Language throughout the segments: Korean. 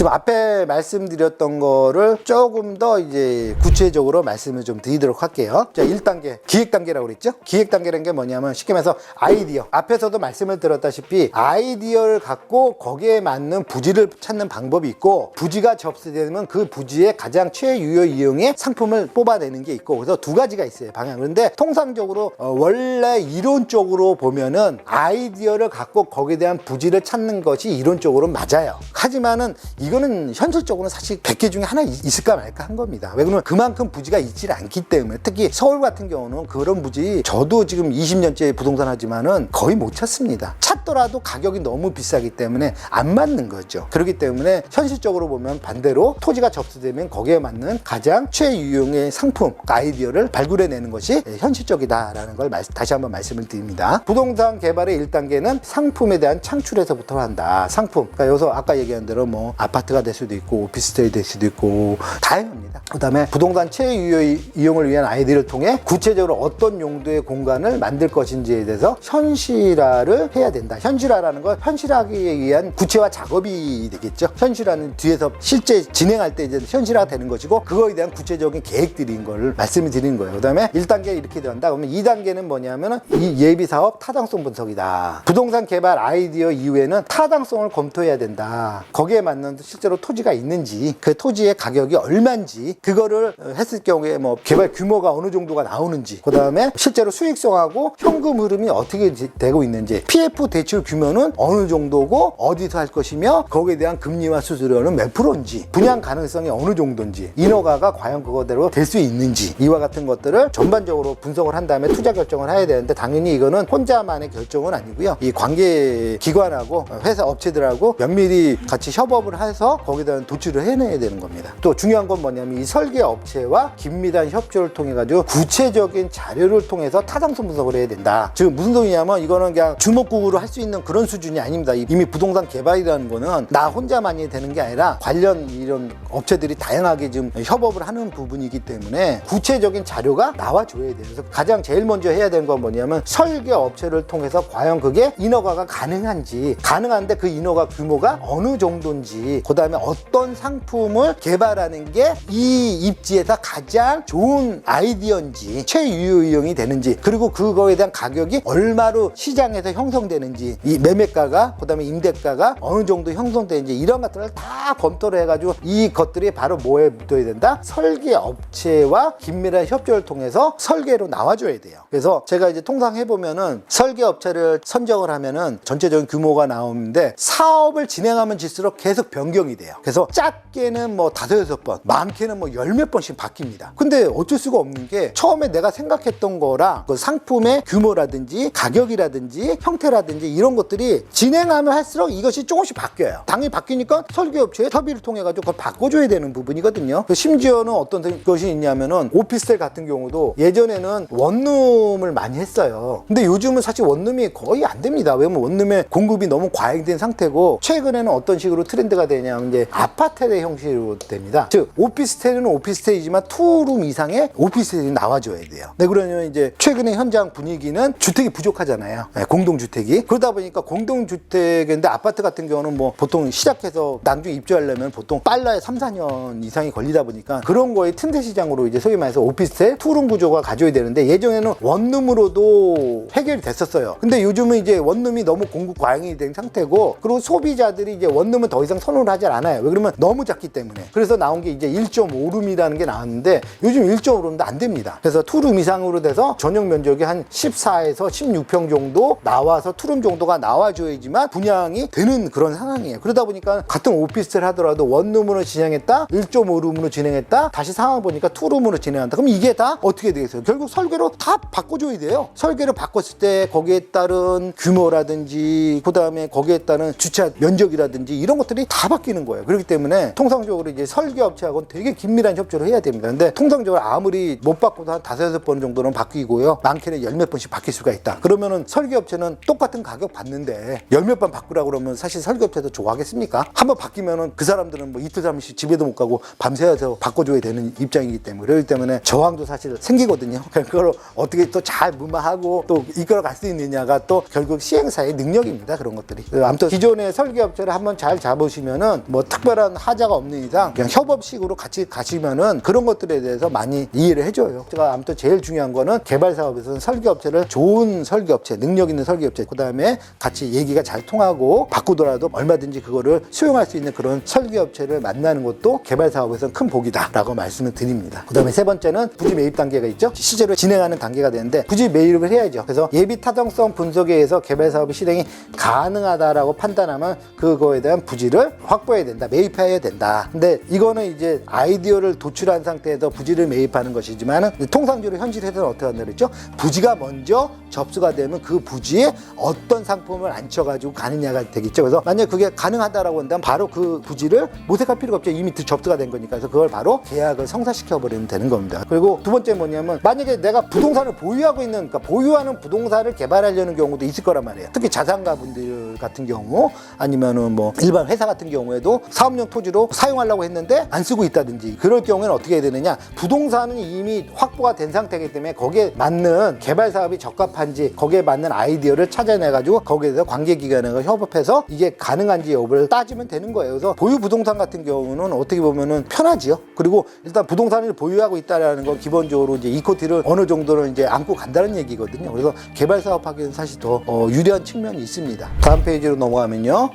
지금 앞에 말씀드렸던 거를 조금 더 이제 구체적으로 말씀을 좀 드리도록 할게요. 자, 1단계 기획 단계라고 그랬죠? 기획 단계라는 게 뭐냐면 쉽게 말해서 아이디어. 앞에서도 말씀을 드렸다시피 아이디어를 갖고 거기에 맞는 부지를 찾는 방법이 있고, 부지가 접수되면 그 부지에 가장 최유효 이용의 상품을 뽑아내는 게 있고, 그래서 두 가지가 있어요, 방향. 그런데 통상적으로 원래 이론적으로 보면은 아이디어를 갖고 거기에 대한 부지를 찾는 것이 이론적으로 맞아요. 하지만은 이거는 현실적으로는 사실 100개 중에 하나 있을까 말까 한 겁니다. 왜 그러면 그만큼 부지가 있지 않기 때문에. 특히 서울 같은 경우는 그런 부지, 저도 지금 20년째 부동산 하지만은 거의 못 찾습니다. 찾더라도 가격이 너무 비싸기 때문에 안 맞는 거죠. 그렇기 때문에 현실적으로 보면 반대로 토지가 접수되면 거기에 맞는 가장 최유용의 상품, 아이디어를 발굴해내는 것이 현실적이다라는 걸 다시 한번 말씀을 드립니다. 부동산 개발의 1단계는 상품에 대한 창출에서부터 한다. 상품. 그러니까 여기서 아까 얘기한 대로 뭐 아파트가 될 수도 있고 오피스텔이 될 수도 있고 다양합니다. 그 다음에 부동산 최유효 이용을 위한 아이디어를 통해 구체적으로 어떤 용도의 공간을 만들 것인지에 대해서 현실화를 해야 된다. 현실화라는 건 현실하기 위한 구체화 작업이 되겠죠. 현실화는 뒤에서 실제 진행할 때 이제 현실화가 되는 것이고, 그거에 대한 구체적인 계획들인 걸 말씀을 드리는 거예요. 그 다음에 1단계 이렇게 된다. 그러면 2단계는 뭐냐면은 이 예비사업 타당성 분석이다. 부동산 개발 아이디어 이후에는 타당성을 검토해야 된다. 거기에 맞는 실제로 토지가 있는지, 그 토지의 가격이 얼마인지, 그거를 했을 경우에 뭐 개발 규모가 어느 정도가 나오는지, 그 다음에 실제로 수익성하고 현금 흐름이 어떻게 되고 있는지, PF 대출 규모는 어느 정도고 어디서 할 것이며 거기에 대한 금리와 수수료는 몇 프로인지, 분양 가능성이 어느 정도인지, 인허가가 과연 그거대로 될 수 있는지, 이와 같은 것들을 전반적으로 분석을 한 다음에 투자 결정을 해야 되는데, 당연히 이거는 혼자만의 결정은 아니고요. 이 관계 기관하고 회사 업체들하고 면밀히 같이 협업을 해서 거기다 도출을 해내야 되는 겁니다. 또 중요한 건 뭐냐면 이 설계 업체와 긴밀한 협조를 통해 가지고 구체적인 자료를 통해서 타당성 분석을 해야 된다. 지금 무슨 소리냐면 이거는 그냥 주먹구구로 할 수 있는 그런 수준이 아닙니다. 이미 부동산 개발이라는 거는 나 혼자만이 되는 게 아니라 관련 이런 업체들이 다양하게 지금 협업을 하는 부분이기 때문에 구체적인 자료가 나와줘야 돼요. 그래서 가장 제일 먼저 해야 되는 건 뭐냐면 설계 업체를 통해서 과연 그게 인허가가 가능한지, 가능한데 그 인허가 규모가 어느 정도인지, 그 다음에 어떤 상품을 개발하는 게 이 입지에서 가장 좋은 아이디어인지, 최유효이용이 되는지, 그리고 그거에 대한 가격이 얼마로 시장에서 형성되는지, 이 매매가가, 그 다음에 임대가가 어느 정도 형성되는지, 이런 것들을 다 검토를 해가지고 이것들이 바로 뭐에 묻어야 된다? 설계 업체와 긴밀한 협조를 통해서 설계로 나와줘야 돼요. 그래서 제가 이제 통상 해보면은 설계 업체를 선정을 하면은 전체적인 규모가 나오는데 사업을 진행하면 질수록 계속 변경이 돼요. 그래서 작게는 뭐 5-6번, 많게는 뭐 10몇 번씩 바뀝니다. 근데 어쩔 수가 없는 게 처음에 내가 생각했던 거랑 그 상품의 규모라든지 가격이라든지 형태라든지 이런 것들이 진행하면 할수록 이것이 조금씩 바뀌어요. 당연히 바뀌니까 설계업체의 협의를 통해 가지고 그걸 바꿔줘야 되는 부분이거든요. 심지어는 어떤 것이 있냐면은 오피스텔 같은 경우도 예전에는 원룸을 많이 했어요. 근데 요즘은 사실 원룸이 거의 안 됩니다. 왜냐면 원룸의 공급이 너무 과잉된 상태고, 최근에는 어떤 식으로 트렌드가 되냐면 이제 아파트의 형식으로 됩니다. 즉 오피스텔은 오피스텔이지만 투룸 이상의 오피스텔이 나와줘야 돼요. 네, 그러면 이제 최근에 현장 분위기는 주택이 부족하잖아요. 네, 공동주택이. 그러다 보니까 공동주택인데 아파트 같은 경우는 뭐 보통 시작해서 나중에 입주하려면 보통 빨라야 3-4년 이상이 걸리다 보니까 그런 거에 틈새 시장으로 이제 소위 말해서 오피스텔 투룸 구조가 가져야 되는데, 예전에는 원룸으로도 해결이 됐었어요. 근데 요즘은 이제 원룸이 너무 공급 과잉이 된 상태고, 그리고 소비자들이 이제 원룸은 더 이상 선호를 하지 않아요. 왜 그러면 너무 작기 때문에. 그래서 나온 게 이제 1.5룸이라는 게 나왔는데 요즘 1.5룸도 안 됩니다. 그래서 투룸 이상으로 돼서 전용 면적이 한 14에서 16평 정도 나와서 투룸 정도가 나와줘야지만 분양이 되는 그런 상황이에요. 그러다 보니까 같은 오피스텔 하더라도 원룸으로 진행했다, 1.5룸으로 진행했다, 다시 상황 보니까 투룸으로 진행한다. 그럼 이게 다 어떻게 되겠어요? 결국 설계로 다 바꿔줘야 돼요. 설계를 바꿨을 때 거기에 따른 규모라든지, 그 다음에 거기에 따른 주차 면적이라든지 이런 것들이 다 바뀌는 거예요. 그렇기 때문에 통상적으로 이제 설계업체하고는 되게 긴밀한 협조를 해야 됩니다. 근데 통상적으로 아무리 못 바꿔도 한 5-6번 정도는 바뀌고요, 많게는 10몇 번씩 바뀔 수가 있다. 그러면은 설계업체는 똑같은 가격 받는데 10몇 번 바꾸라고 그러면 사실 설계업체도 좋아하겠습니까? 한번 바뀌면은 그 사람들은 뭐 이틀 삼일씩 집에도 못 가고 밤새서 바꿔줘야 되는 입장이기 때문에, 그렇기 때문에 저항도 사실 생기거든요. 그걸 어떻게 또 잘 무마하고 또 이끌어 갈 수 있느냐가 또 결국 시행사의 능력입니다. 그런 것들이. 아무튼 기존의 설계업체를 한번 잘 잡으시면은 되면은 뭐 특별한 하자가 없는 이상 그냥 협업식으로 같이 가시면은 그런 것들에 대해서 많이 이해를 해줘요. 제가 아무튼 제일 중요한 거는 개발 사업에서는 설계업체를 좋은 설계업체, 능력 있는 설계업체, 그 다음에 같이 얘기가 잘 통하고 바꾸더라도 얼마든지 그거를 수용할 수 있는 그런 설계업체를 만나는 것도 개발 사업에서는 큰 복이다라고 말씀을 드립니다. 그 다음에 세 번째는 부지 매입 단계가 있죠. 실제로 진행하는 단계가 되는데 부지 매입을 해야죠. 그래서 예비 타당성 분석에 의해서 개발 사업의 실행이 가능하다라고 판단하면 그거에 대한 부지를 확보해야 된다, 매입해야 된다. 근데 이거는 이제 아이디어를 도출한 상태에서 부지를 매입하는 것이지만 통상적으로 현실에서는 어떻게 한다 그랬죠? 부지가 먼저 접수가 되면 그 부지에 어떤 상품을 앉혀가지고 가느냐가 되겠죠. 그래서 만약에 그게 가능하다라고 한다면 바로 그 부지를 모색할 필요가 없죠. 이미 접수가 된 거니까. 그래서 그걸 바로 계약을 성사시켜버리면 되는 겁니다. 그리고 두 번째 뭐냐면 만약에 내가 부동산을 보유하고 있는, 그러니까 보유하는 부동산을 개발하려는 경우도 있을 거란 말이에요. 특히 자산가 분들 같은 경우 아니면은 뭐 일반 회사 같은 경우에도 사업용 토지로 사용하려고 했는데 안 쓰고 있다든지 그럴 경우에는 어떻게 해야 되느냐, 부동산은 이미 확보가 된 상태이기 때문에 거기에 맞는 개발 사업이 적합한지 거기에 맞는 아이디어를 찾아내가지고 거기에서 관계기관과 협업해서 이게 가능한지 여부를 따지면 되는 거예요. 그래서 보유 부동산 같은 경우는 어떻게 보면은 편하지요. 그리고 일단 부동산을 보유하고 있다라는 건 기본적으로 이제 이코티를 어느 정도는 이제 안고 간다는 얘기거든요. 그래서 개발 사업하기에는 사실 더 유리한 측면이 있습니다. 다음 페이지로 넘어가면요.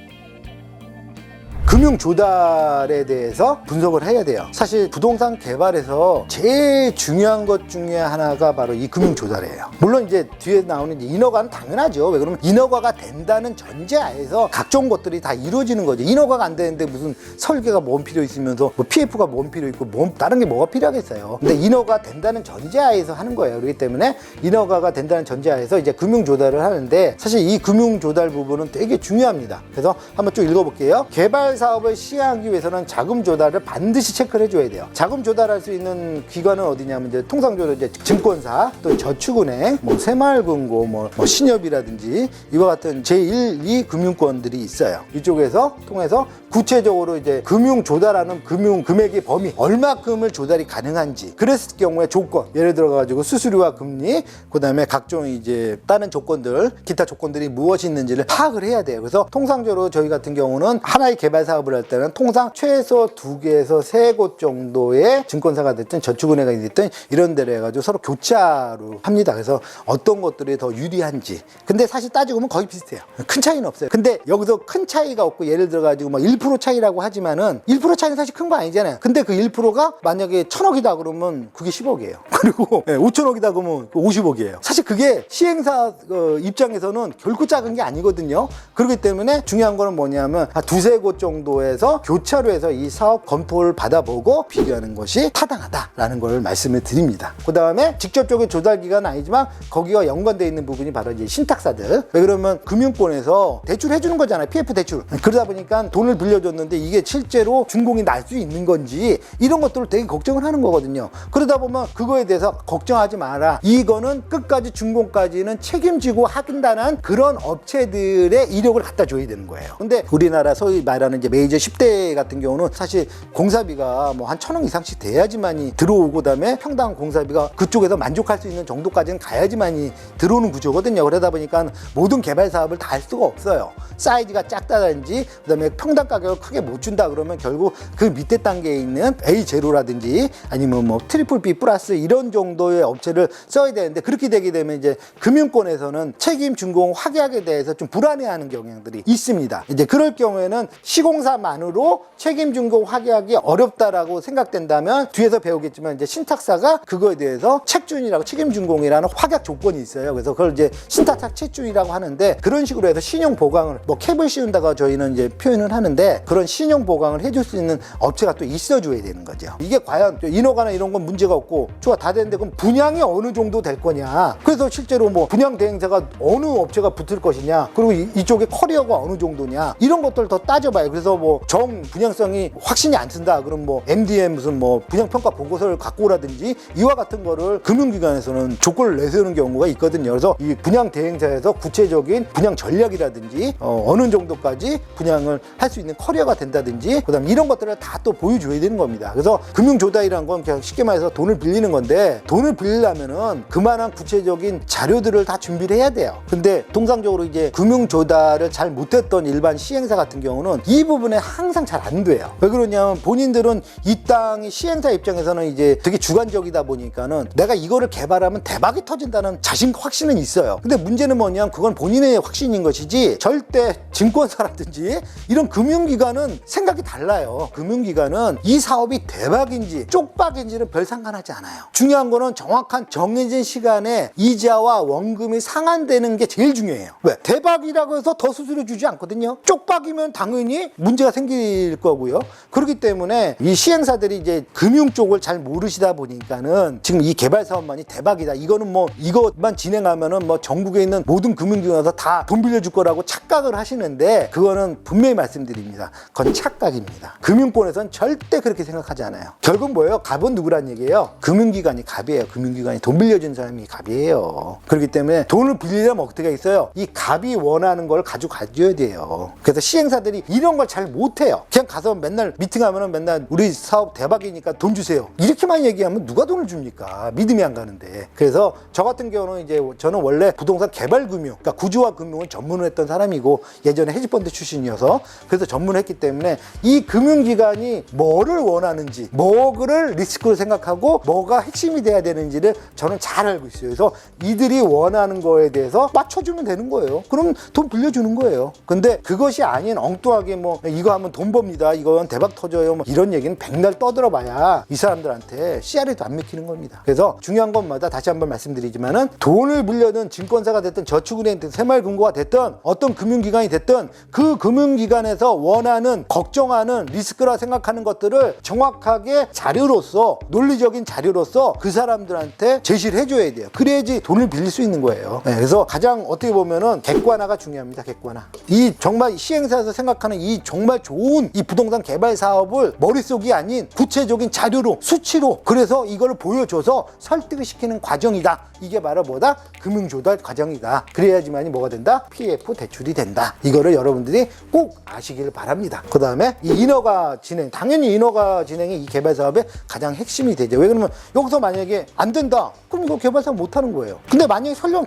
금융 조달에 대해서 분석을 해야 돼요. 사실 부동산 개발에서 제일 중요한 것 중에 하나가 바로 이 금융 조달이에요. 물론 이제 뒤에 나오는 이제 인허가는 당연하죠. 왜 그러면 인허가가 된다는 전제하에서 각종 것들이 다 이루어지는 거죠. 인허가가 안 되는데 무슨 설계가 뭔 필요 있으면서 뭐 PF가 뭔 필요 있고 다른 게 뭐가 필요하겠어요. 근데 인허가 된다는 전제하에서 하는 거예요. 그렇기 때문에 인허가가 된다는 전제하에서 이제 금융 조달을 하는데 사실 이 금융 조달 부분은 되게 중요합니다. 그래서 한번 쭉 읽어볼게요. 개발 사업을 시행하기 위해서는 자금 조달을 반드시 체크를 해줘야 돼요. 자금 조달할 수 있는 기관은 어디냐면 이제 통상적으로 이제 증권사, 또 저축은행, 뭐 새마을금고, 뭐 신협이라든지 이와 같은 제1, 2 금융권들이 있어요. 이쪽에서 통해서 구체적으로 이제 금융 조달하는 금융 금액의 범위, 얼마큼을 조달이 가능한지, 그랬을 경우에 조건, 예를 들어 가지고 수수료와 금리, 그다음에 각종 이제 다른 조건들, 기타 조건들이 무엇이 있는지를 파악을 해야 돼요. 그래서 통상적으로 저희 같은 경우는 하나의 개발 사업을 할 때는 통상 최소 2개에서 3곳 정도의 증권사가 됐든 저축은행이 됐든 이런 데를 해가지고 서로 교차로 합니다. 그래서 어떤 것들이 더 유리한지. 근데 사실 따지고 보면 거의 비슷해요. 큰 차이는 없어요. 근데 여기서 큰 차이가 없고 예를 들어 가지고 뭐 1% 차이라고 하지만은 1% 차이는 사실 큰 거 아니잖아요. 근데 그 1%가 만약에 1,000억이다 그러면 그게 10억이에요. 그리고 5,000억이다 그러면 50억이에요. 사실 그게 시행사 입장에서는 결코 작은 게 아니거든요. 그렇기 때문에 중요한 거는 뭐냐면 한 2-3곳 정도에서 교차로 해서 이 사업 검토를 받아보고 비교하는 것이 타당하다라는 걸 말씀을 드립니다. 그 다음에 직접적인 조달 기관은 아니지만 거기와 연관되어 있는 부분이 바로 이제 신탁사들. 왜 그러면 금융권에서 대출 해주는 거잖아요. PF 대출. 그러다 보니까 돈을 빌려줬는데 이게 실제로 준공이 날 수 있는 건지 이런 것들을 되게 걱정을 하는 거거든요. 그러다 보면 그거에 대해서 걱정하지 마라. 이거는 끝까지 준공까지는 책임지고 하긴다는 그런 업체들의 이력을 갖다 줘야 되는 거예요. 근데 우리나라 소위 말하는 이제 메이저 10대 같은 경우는 사실 공사비가 뭐 한 1,000억 이상씩 돼야지만이 들어오고 그다음에 평당 공사비가 그쪽에서 만족할 수 있는 정도까지는 가야지만이 들어오는 구조거든요. 그러다 보니까 모든 개발 사업을 다 할 수가 없어요. 사이즈가 작다든지 그다음에 평당 가격을 크게 못 준다 그러면 결국 그 밑에 단계에 있는 A0라든지 아니면 뭐 트리플 B 플러스 이런 정도의 업체를 써야 되는데 그렇게 되게 되면 이제 금융권에서는 책임 준공 확약에 대해서 좀 불안해하는 경향들이 있습니다. 이제 그럴 경우에는 시공사만으로 책임 준공 확약이 어렵다라고 생각된다면 뒤에서 배우겠지만 이제 신탁사가 그거에 대해서 책준이라고 책임 준공이라는 확약 조건이 있어요. 그래서 그걸 이제 신탁사 책준이라고 하는데 그런 식으로 해서 신용 보강을 뭐 캡을 씌운다가 저희는 이제 표현을 하는데 그런 신용 보강을 해줄 수 있는 업체가 또 있어줘야 되는 거죠. 이게 과연 인허가나 이런 건 문제가 없고 좋아 다 되는데 그럼 분양이 어느 정도 될 거냐. 그래서 실제로 뭐 분양 대행사가 어느 업체가 붙을 것이냐. 그리고 이쪽에 커리어가 어느 정도냐. 이런 것들 더 따져봐요. 그래서 뭐 정 분양성이 확신이 안 쓴다. 그럼 뭐 MDM 무슨 뭐 분양평가 보고서를 갖고 오라든지 이와 같은 거를 금융기관에서는 조건을 내세우는 경우가 있거든요. 그래서 이 분양 대행사에서 구체적인 분양 전략이라든지 어느 정도까지 분양을 할 수 있는 커리어가 된다든지 그다음 이런 것들을 다 또 보여줘야 되는 겁니다. 그래서 금융조달이란 건 그냥 쉽게 말해서 돈을 빌리는 건데 돈을 빌리려면은 그만한 구체적인 자료들을 다 준비를 해야 돼요. 근데 통상적으로 이제 금융조달을 잘 못했던 일반 시행사 같은 경우는 이 부분 부분에 항상 잘 안 돼요. 왜 그러냐면 본인들은 이 땅이 시행사 입장에서는 이제 되게 주관적이다 보니까는 내가 이거를 개발하면 대박이 터진다는 자신과 확신은 있어요. 근데 문제는 뭐냐면 그건 본인의 확신인 것이지 절대 증권사라든지 이런 금융기관은 생각이 달라요. 금융기관은 이 사업이 대박인지 쪽박인지는 별 상관하지 않아요. 중요한 거는 정확한 정해진 시간에 이자와 원금이 상환되는 게 제일 중요해요. 왜? 대박이라고 해서 더 수수료 주지 않거든요. 쪽박이면 당연히 문제가 생길 거고요. 그렇기 때문에 이 시행사들이 이제 금융 쪽을 잘 모르시다 보니까는 지금 이 개발 사업만이 대박이다. 이거는 뭐 이것만 진행하면은 뭐 전국에 있는 모든 금융기관에서 다 돈 빌려줄 거라고 착각을 하시는데 그거는 분명히 말씀드립니다. 그건 착각입니다. 금융권에서는 절대 그렇게 생각하지 않아요. 결국 뭐예요? 갑은 누구란 얘기예요? 금융기관이 갑이에요. 금융기관이 돈 빌려준 사람이 갑이에요. 그렇기 때문에 돈을 빌리려면 어떻게 있어요? 이 갑이 원하는 걸 가져야 돼요. 그래서 시행사들이 이런 걸 잘 못해요. 그냥 가서 맨날 미팅하면은 맨날 우리 사업 대박이니까 돈 주세요. 이렇게만 얘기하면 누가 돈을 줍니까? 믿음이 안 가는데. 그래서 저 같은 경우는 이제 저는 원래 부동산 개발 금융, 그러니까 구조화 금융을 전문을 했던 사람이고 예전에 헤지펀드 출신이어서 그래서 전문을 했기 때문에 이 금융기관이 뭐를 원하는지, 뭐를 리스크로 생각하고 뭐가 핵심이 돼야 되는지를 저는 잘 알고 있어요. 그래서 이들이 원하는 거에 대해서 맞춰주면 되는 거예요. 그럼 돈 빌려주는 거예요. 근데 그것이 아닌 엉뚱하게 뭐 이거 하면 돈 법니다. 이건 대박 터져요. 뭐 이런 얘기는 백날 떠들어봐야 이 사람들한테 씨알에도 안 맥히는 겁니다. 그래서 중요한 것마다 다시 한번 말씀드리지만은 돈을 물려든 증권사가 됐든 저축은행이 됐든 새마을금고가 됐든 어떤 금융기관이 됐든 그 금융기관에서 원하는 걱정하는 리스크라 생각하는 것들을 정확하게 자료로서 논리적인 자료로서 그 사람들한테 제시를 해줘야 돼요. 그래야지 돈을 빌릴 수 있는 거예요. 네, 그래서 가장 어떻게 보면은 객관화가 중요합니다. 객관화. 이 정말 시행사에서 생각하는 이 정말 좋은 이 부동산 개발 사업을 머릿속이 아닌 구체적인 자료로 수치로 그래서 이걸 보여줘서 설득을 시키는 과정이다. 이게 바로 뭐다? 금융조달 과정이다. 그래야지만이 뭐가 된다? PF 대출이 된다. 이거를 여러분들이 꼭 아시길 바랍니다. 그 다음에 이 인허가 진행, 당연히 인허가 진행이 이 개발 사업의 가장 핵심이 되죠. 왜 그러면 여기서 만약에 안 된다. 그럼 이거 개발 사업 못 하는 거예요. 근데 만약에 설령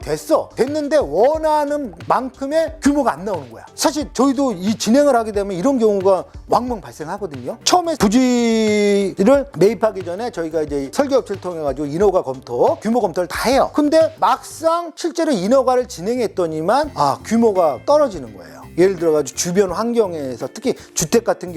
됐는데 원하는 만큼의 규모가 안 나오는 거야. 사실 저희도 이 진행을 하게 되면 이런 경우가 왕왕 발생하거든요. 처음에 부지를 매입하기 전에 저희가 이제 설계업체를 통해 가지고 인허가 검토, 규모 검토를 다 해요. 근데 막상 실제로 인허가를 진행했더니만 규모가 떨어지는 거예요. 예를 들어가지고 주변 환경에서 특히 주택가 같은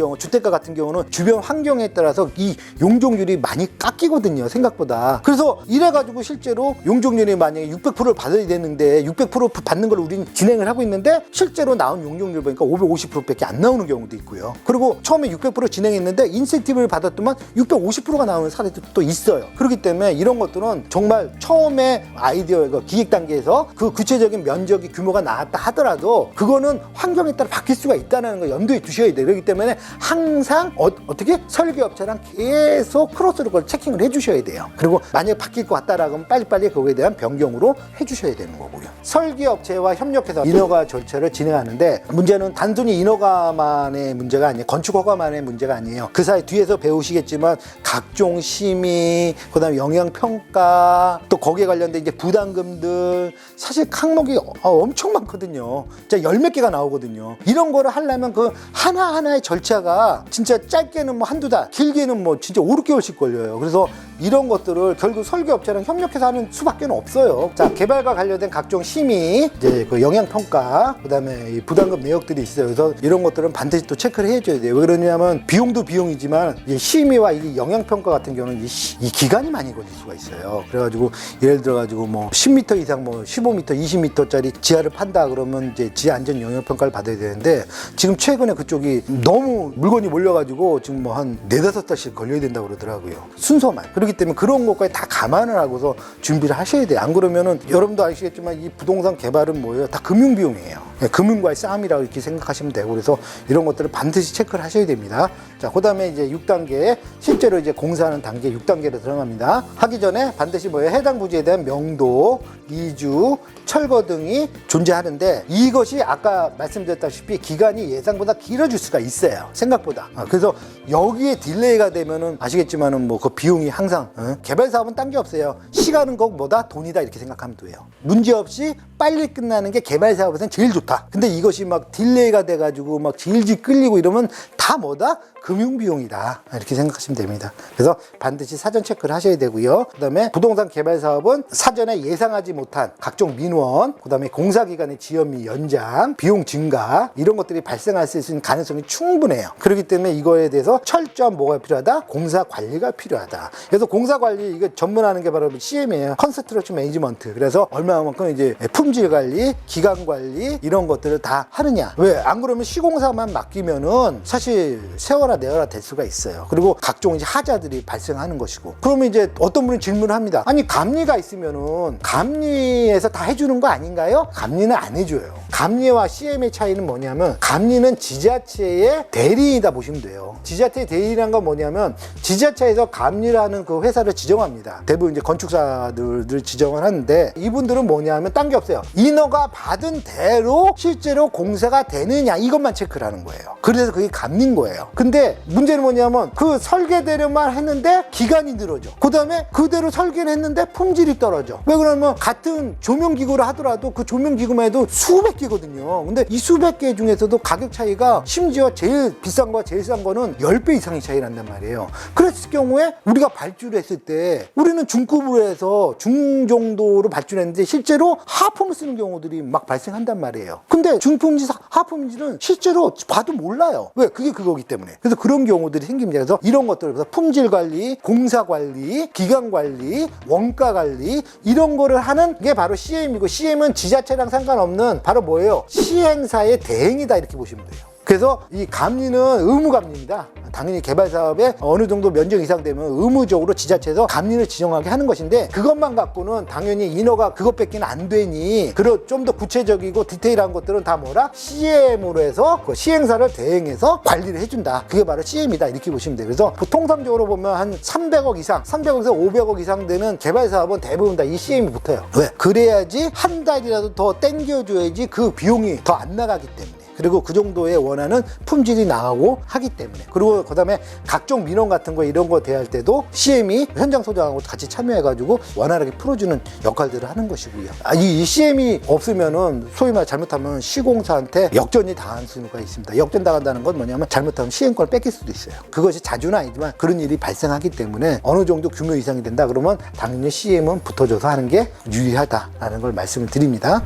경우는 주변 환경에 따라서 이 용적률이 많이 깎이거든요. 생각보다. 그래서 이래가지고 실제로 용적률이 만약에 600%를 받아야 되는데 600% 받는 걸 우리는 진행을 하고 있는데 실제로 나온 용적률 보니까 550%밖에 안 나오는 경우도 있고요. 그리고 처음에 600% 진행했는데 인센티브를 받았더만 650%가 나오는 사례도 또 있어요. 그렇기 때문에 이런 것들은 정말 처음에 아이디어 기획 단계에서 그 구체적인 면적이 규모가 나왔다 하더라도 그거는 환경에 따라 바뀔 수가 있다는 걸 염두에 두셔야 돼요. 그렇기 때문에 항상 어떻게 설계업체랑 계속 크로스로 그걸 체킹을 해주셔야 돼요. 그리고 만약에 바뀔 것 같다라고 하면 빨리빨리 그거에 대한 변경으로 해주셔야 되는 거고요. 설계업체와 협력해서 인허가 절차를 진행하는데 문제는 단순히 인허가만의 문제가 아니에요. 건축허가만의 문제가 아니에요. 그 사이 뒤에서 배우시겠지만 각종 심의, 그다음에 영향평가, 또 거기에 관련된 이제 부담금들 사실 항목이 엄청 많거든요. 진짜 열 몇 개가 나오거든요. 이런 거를 하려면 그 하나하나의 절차가 진짜 짧게는 뭐 한두 달, 길게는 뭐 진짜 5, 6개월씩 걸려요. 그래서 이런 것들을 결국 설계업체랑 협력해서 하는 수밖에 없어요. 자, 개발과 관련된 각종 심의, 이제 그 영향평가, 그 다음에 이 부담금 내역들이 있어요. 그래서 이런 것들은 반드시 또 체크를 해줘야 돼요. 왜 그러냐면 비용도 비용이지만 이 심의와 이 영향평가 같은 경우는 이 기간이 많이 걸릴 수가 있어요. 그래가지고 예를 들어가지고 뭐 10m 이상 뭐 15m, 20m짜리 지하를 판다 그러면 이제 지하 안전 영향평가를 받아야 되는데 지금 최근에 그쪽이 너무 물건이 몰려가지고 지금 뭐 한 4-5달씩 걸려야 된다고 그러더라고요. 순서만. 그렇기 때문에 그런 것까지 다 감안을 하고서 준비를 하셔야 돼요. 안 그러면은 여러분도 아시겠지만 이 부동산 개발은 뭐예요? 다 금융비용이에요. 금융과의 싸움이라고 이렇게 생각하시면 되고 그래서 이런 것들을 반드시 체크를 하셔야 됩니다. 자, 그 다음에 이제 6단계 실제로 이제 공사하는 단계 6단계로 들어갑니다. 하기 전에 반드시 뭐예요? 해당 부지에 대한 명도, 이주, 철거 등이 존재하는데 이것이 아까 말씀드렸다시피 기간이 예상보다 길어질 수가 있어요. 생각보다. 그래서 여기에 딜레이가 되면은 아시겠지만은 뭐 그 비용이 항상 개발 사업은 딴 게 없어요. 시간은 꼭 뭐다? 돈이다 이렇게 생각하면 돼요. 문제 없이 빨리 끝나는 게 개발 사업에서는 제일 좋다. 좋다. 근데 이것이 막 딜레이가 돼가지고 막 질질 끌리고 이러면 다 뭐다? 금융비용이다. 이렇게 생각하시면 됩니다. 그래서 반드시 사전 체크를 하셔야 되고요. 그 다음에 부동산 개발 사업은 사전에 예상하지 못한 각종 민원, 그 다음에 공사기간의 지연미 연장, 비용 증가 이런 것들이 발생할 수 있는 가능성이 충분해요. 그렇기 때문에 이거에 대해서 철저한 뭐가 필요하다? 공사 관리가 필요하다. 그래서 공사 관리 이거 전문하는 게 바로 CM이에요. 컨스트럭션 매니지먼트. 그래서 얼마만큼 이제 품질 관리, 기간 관리 이런 것들을 다 하느냐. 왜? 안 그러면 시공사만 맡기면은 사실 세워라 내어라 될 수가 있어요. 그리고 각종 이제 하자들이 발생하는 것이고. 그러면 이제 어떤 분이 질문을 합니다. 아니 감리가 있으면은 감리에서 다 해주는 거 아닌가요? 감리는 안 해줘요. 감리와 CM의 차이는 뭐냐면 감리는 지자체의 대리인이다 보시면 돼요. 지자체의 대리인이란 건 뭐냐면 지자체에서 감리를 하는 그 회사를 지정합니다. 대부분 이제 건축사들을 지정을 하는데 이분들은 뭐냐면 딴 게 없어요. 인허가 받은 대로 실제로 공사가 되느냐 이것만 체크를 하는 거예요. 그래서 그게 감리인 거예요. 근데 문제는 뭐냐면 그 설계대로만 했는데 기간이 늘어져. 그 다음에 그대로 설계를 했는데 품질이 떨어져. 왜 그러면 같은 조명기구를 하더라도 그 조명기구만 해도 수백 개거든요. 근데 이 수백 개 중에서도 가격 차이가 심지어 제일 비싼 거와 제일 싼 거는 10배 이상의 차이 난단 말이에요. 그랬을 경우에 우리가 발주를 했을 때 우리는 중급으로 해서 중정도로 발주했는데 실제로 하품을 쓰는 경우들이 막 발생한단 말이에요. 근데 중품질, 하품질은 실제로 봐도 몰라요. 왜? 그게 그거기 때문에. 그래서 그런 경우들이 생깁니다. 그래서 이런 것들, 그래서 품질 관리, 공사 관리, 기간 관리, 원가 관리 이런 거를 하는 게 바로 CM이고 CM은 지자체랑 상관없는 바로 뭐예요? 시행사의 대행이다 이렇게 보시면 돼요. 그래서 이 감리는 의무감리입니다. 당연히 개발사업에 어느 정도 면적 이상 되면 의무적으로 지자체에서 감리를 지정하게 하는 것인데 그것만 갖고는 당연히 인허가 그것밖에는 안 되니 좀 더 구체적이고 디테일한 것들은 다 뭐라? CM으로 해서 그 시행사를 대행해서 관리를 해준다. 그게 바로 CM이다 이렇게 보시면 돼요. 그래서 통상적으로 보면 한 300억 이상, 300억에서 500억 이상 되는 개발사업은 대부분 다 이 CM이 붙어요. 왜? 그래야지 한 달이라도 더 땡겨줘야지 그 비용이 더 안 나가기 때문에. 그리고 그 정도의 원하는 품질이 나가고 하기 때문에. 그리고 그 다음에 각종 민원 같은 거 이런 거 대할 때도 CM이 현장 소장하고 같이 참여해가지고 원활하게 풀어주는 역할들을 하는 것이고요. 이 CM이 없으면은 소위 말 잘못하면 시공사한테 역전이 당할 수가 있습니다. 역전 당한다는 건 뭐냐면 잘못하면 시행권을 뺏길 수도 있어요. 그것이 자주는 아니지만 그런 일이 발생하기 때문에 어느 정도 규모 이상이 된다 그러면 당연히 CM은 붙어줘서 하는 게 유리하다라는 걸 말씀을 드립니다.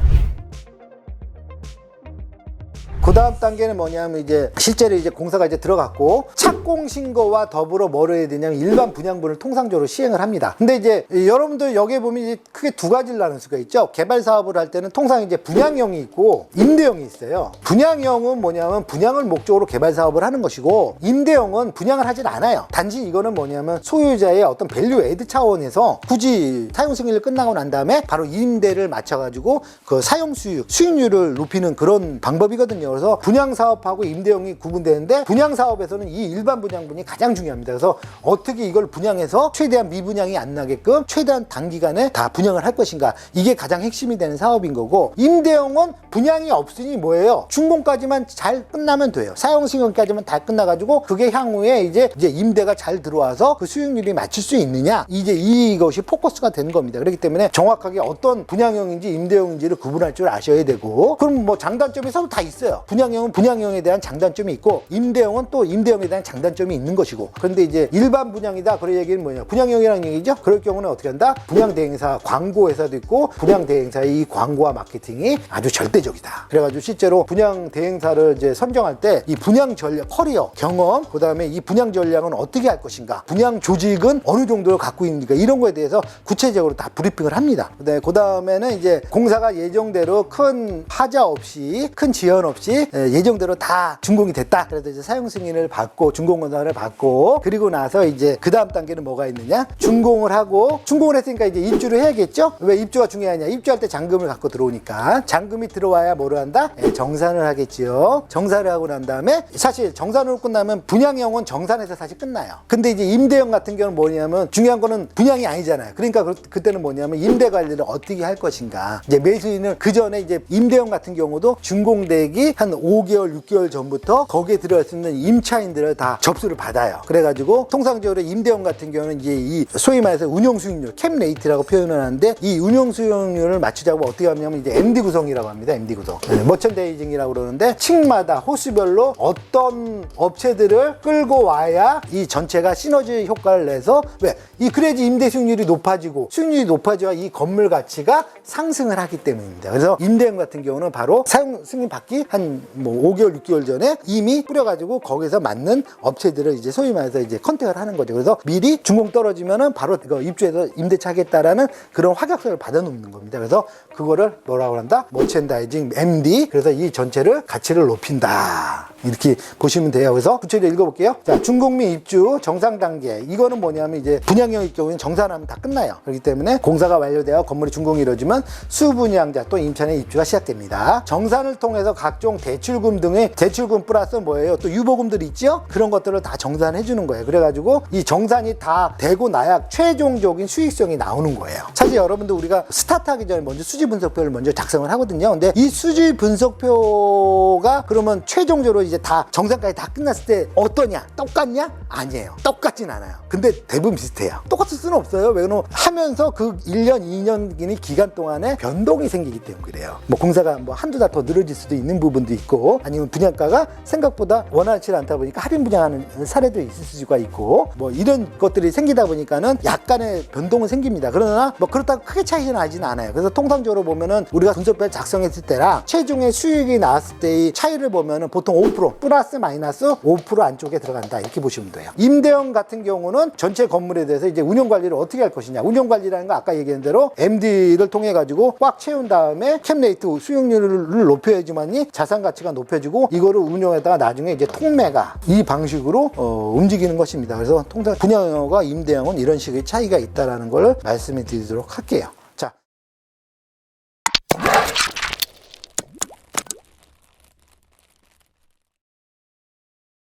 그 다음 단계는 뭐냐면 이제 실제로 이제 공사가 이제 들어갔고 착공 신고와 더불어 뭐를 해야 되냐면 일반 분양분을 통상적으로 시행을 합니다. 근데 이제 여러분들 여기에 보면 이제 크게 두 가지를 나눌 수가 있죠. 개발 사업을 할 때는 통상 이제 분양형이 있고 임대형이 있어요. 분양형은 뭐냐면 분양을 목적으로 개발 사업을 하는 것이고 임대형은 분양을 하질 않아요. 단지 이거는 뭐냐면 소유자의 어떤 밸류 애드 차원에서 굳이 사용 승인을 끝나고 난 다음에 바로 임대를 맞춰가지고 그 사용 수익률을 높이는 그런 방법이거든요. 그래서 분양 사업하고 임대형이 구분되는데 분양 사업에서는 이 일반 분양분이 가장 중요합니다. 그래서 어떻게 이걸 분양해서 최대한 미분양이 안 나게끔 최대한 단기간에 다 분양을 할 것인가 이게 가장 핵심이 되는 사업인 거고 임대형은 분양이 없으니 뭐예요? 준공까지만 잘 끝나면 돼요. 사용 승인까지만 다 끝나가지고 그게 향후에 이제 임대가 잘 들어와서 그 수익률이 맞출 수 있느냐 이제 이것이 포커스가 되는 겁니다. 그렇기 때문에 정확하게 어떤 분양형인지 임대형인지를 구분할 줄 아셔야 되고 그럼 뭐 장단점이 서로 다 있어요. 분양형은 분양형에 대한 장단점이 있고 임대형은 또 임대형에 대한 장단점이 있는 것이고 그런데 이제 일반 분양이다 그런 얘기는 뭐냐 분양형이라는 얘기죠. 그럴 경우는 어떻게 한다? 분양대행사 광고회사도 있고 분양대행사의 이 광고와 마케팅이 아주 절대적이다. 그래가지고 실제로 분양대행사를 이제 선정할 때 이 분양 전략 커리어 경험 그 다음에 이 분양 전략은 어떻게 할 것인가 분양 조직은 어느 정도를 갖고 있는가 이런 거에 대해서 구체적으로 다 브리핑을 합니다. 그 다음에는 이제 공사가 예정대로 큰 하자 없이 큰 지연 없이 예정대로 다 준공이 됐다. 그래서 이제 사용 승인을 받고 준공 권한을 받고 그리고 나서 이제 그 다음 단계는 뭐가 있느냐? 준공을 하고 준공을 했으니까 이제 입주를 해야겠죠? 왜 입주가 중요하냐? 입주할 때 잔금을 갖고 들어오니까 잔금이 들어와야 뭐를 한다? 정산을 하겠지요. 정산을 하고 난 다음에 사실 정산으로 끝나면 분양형은 정산에서 사실 끝나요. 근데 이제 임대형 같은 경우는 뭐냐면 중요한 거는 분양이 아니잖아요. 그러니까 그때는 뭐냐면 임대 관리를 어떻게 할 것인가. 이제 매수인은 그 전에 이제 임대형 같은 경우도 준공되기 한 한 5개월, 6개월 전부터 거기에 들어갈 수 있는 임차인들을 다 접수를 받아요. 그래가지고 통상적으로 임대원 같은 경우는 이제 이 소위 말해서 운영 수익률, 캡 레이트라고 표현을 하는데 이 운영 수익률을 맞추자고 어떻게 하냐면 이제 MD 구성이라고 합니다. MD 구성. 머천다이징이라고 그러는데 층마다 호수별로 어떤 업체들을 끌고 와야 이 전체가 시너지 효과를 내서 왜? 이 그래야지 임대 수익률이 높아지고 수익률이 높아져야 이 건물 가치가 상승을 하기 때문입니다. 그래서 임대원 같은 경우는 바로 사용 승인 받기 한 뭐 5개월, 6개월 전에 이미 뿌려가지고 거기서 맞는 업체들을 이제 소위 말해서 이제 컨택을 하는 거죠. 그래서 미리 준공 떨어지면은 바로 이거 입주해서 임대차 하겠다라는 그런 확약서를 받아놓는 겁니다. 그래서 그거를 뭐라고 한다? 머천다이징 MD. 그래서 이 전체를 가치를 높인다. 이렇게 보시면 돼요. 그래서 구체적으로 읽어볼게요. 자, 준공 및 입주 정상 단계. 이거는 뭐냐면 이제 분양형일 경우에는 정산하면 다 끝나요. 그렇기 때문에 공사가 완료되어 건물이 준공이 이루어지면 수분양자 또 임차인의 입주가 시작됩니다. 정산을 통해서 각종 대출금 등의 대출금 플러스 뭐예요? 또 유보금들이 있죠? 그런 것들을 다 정산해 주는 거예요. 그래가지고 이 정산이 다 되고 나야 최종적인 수익성이 나오는 거예요. 사실 여러분들 우리가 스타트하기 전에 먼저 수지 분석표를 먼저 작성을 하거든요. 근데 이 수지 분석표가 그러면 최종적으로 이제 다 정산까지 다 끝났을 때 어떠냐? 똑같냐? 아니에요. 똑같진 않아요. 근데 대부분 비슷해요. 똑같을 수는 없어요. 왜냐면 하면서 그 1년, 2년 기간 동안에 변동이 생기기 때문에 그래요. 뭐 공사가 뭐 한두 달 더 늘어질 수도 있는 부분도 있고 아니면 분양가가 생각보다 원활치 않다 보니까 할인 분양하는 사례도 있을 수가 있고 뭐 이런 것들이 생기다 보니까는 약간의 변동은 생깁니다. 그러나 뭐 그렇다고 크게 차이는 나지는 않아요. 그래서 통상적으로 보면은 우리가 분석표를 작성했을 때랑 최종의 수익이 나왔을 때의 차이를 보면은 보통 5% 플러스 마이너스 5% 안쪽에 들어간다 이렇게 보시면 돼요. 임대원 같은 경우는 전체 건물에 대해서 이제 운영 관리를 어떻게 할 것이냐. 운영 관리라는 거 아까 얘기한 대로 MD를 통해 가지고 꽉 채운 다음에 캡 레이트 수익률을 높여야지만이 자산 가치가 높여지고 이거를 운영하다가 나중에 이제 통매가 이 방식으로 움직이는 것입니다. 그래서 통상 분양형과 임대형은 이런 식의 차이가 있다라는 걸 말씀을 드리도록 할게요.